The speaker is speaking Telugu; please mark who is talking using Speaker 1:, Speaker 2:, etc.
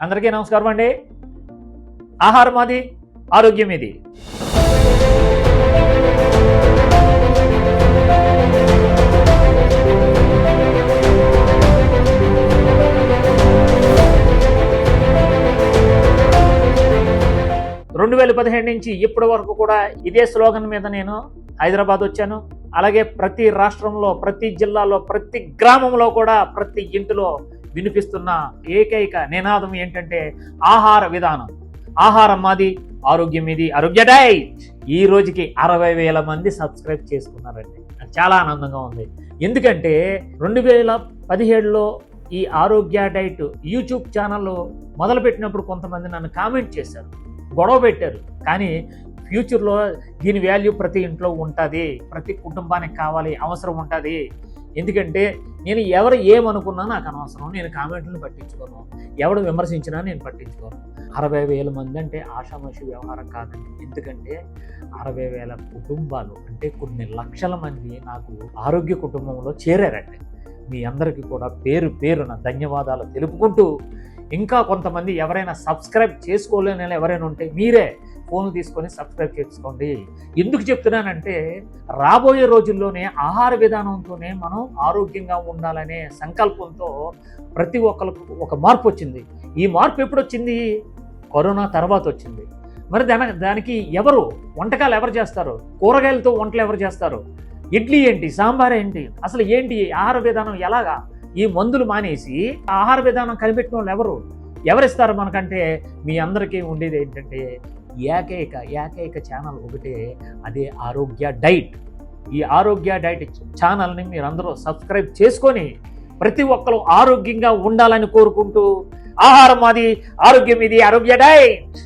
Speaker 1: అందరికీ నమస్కారం అండి. ఆహారం మాది, ఆరోగ్యం ఇది. రెండు 2015 నుంచి ఇప్పటి వరకు కూడా ఇదే స్లోగన్ మీద నేను హైదరాబాద్ వచ్చాను. అలాగే ప్రతి రాష్ట్రంలో, ప్రతి జిల్లాలో, ప్రతి గ్రామంలో కూడా, ప్రతి ఇంటిలో వినిపిస్తున్న ఏకైక నినాదం ఏంటంటే ఆహార విధానం. ఆహారం మాది, ఆరోగ్యం ఇది, ఆరోగ్య డైట్. ఈ రోజుకి 60,000 మంది సబ్స్క్రైబ్ చేసుకున్నారండి. నాకు చాలా ఆనందంగా ఉంది. ఎందుకంటే 2017లో ఈ ఆరోగ్య డైట్ యూట్యూబ్ ఛానల్ మొదలుపెట్టినప్పుడు కొంతమంది నన్ను కామెంట్ చేశారు, గొడవ పెట్టారు. కానీ ఫ్యూచర్లో దీని వాల్యూ ప్రతి ఇంట్లో ఉంటుంది, ప్రతి కుటుంబానికి కావాలి, అవసరం ఉంటుంది. ఎందుకంటే నేను ఎవరు ఏమనుకున్నా నాకు అనవసరం, నేను కామెంట్లను పట్టించుకోను, ఎవడు విమర్శించినా నేను పట్టించుకోను. 60,000 మంది అంటే ఆషామాషి వ్యవహారం కాదండి. ఎందుకంటే 60,000 కుటుంబాలు అంటే కొన్ని లక్షల మంది నాకు ఆరోగ్య కుటుంబంలో చేరారండి. మీ అందరికీ కూడా పేరు పేరున ధన్యవాదాలు తెలుపుకుంటూ, ఇంకా కొంతమంది ఎవరైనా సబ్స్క్రైబ్ చేసుకోలేని ఎవరైనా ఉంటే మీరే ఫోన్ తీసుకొని సబ్స్క్రైబ్ చేసుకోండి. ఎందుకు చెప్తున్నానంటే రాబోయే రోజుల్లోనే ఆహార విధానంతోనే మనం ఆరోగ్యంగా ఉండాలనే సంకల్పంతో ప్రతి ఒక్కరికి ఒక మార్పు వచ్చింది. ఈ మార్పు ఎప్పుడు వచ్చింది? కరోనా తర్వాత వచ్చింది. మరి దానికి ఎవరు వంటకాలు ఎవరు చేస్తారు? కూరగాయలతో వంటలు ఎవరు చేస్తారు? ఇడ్లీ ఏంటి, సాంబార్ ఏంటి, అసలు ఏంటి ఆహార విధానం? ఎలాగా ఈ మందులు మానేసి ఆహార విధానం కనిపెట్టిన వాళ్ళు ఎవరిస్తారు మనకంటే? మీ అందరికీ ఉండేది ఏంటంటే ఏకైక ఛానల్ ఒకటే, అదే ఆరోగ్య డైట్. ఈ ఆరోగ్య డైట్ ఛానల్ని మీరందరూ సబ్స్క్రైబ్ చేసుకొని ప్రతి ఒక్కరు ఆరోగ్యంగా ఉండాలని కోరుకుంటూ, ఆహారం మాది, ఆరోగ్యం ఇది, ఆరోగ్య డైట్.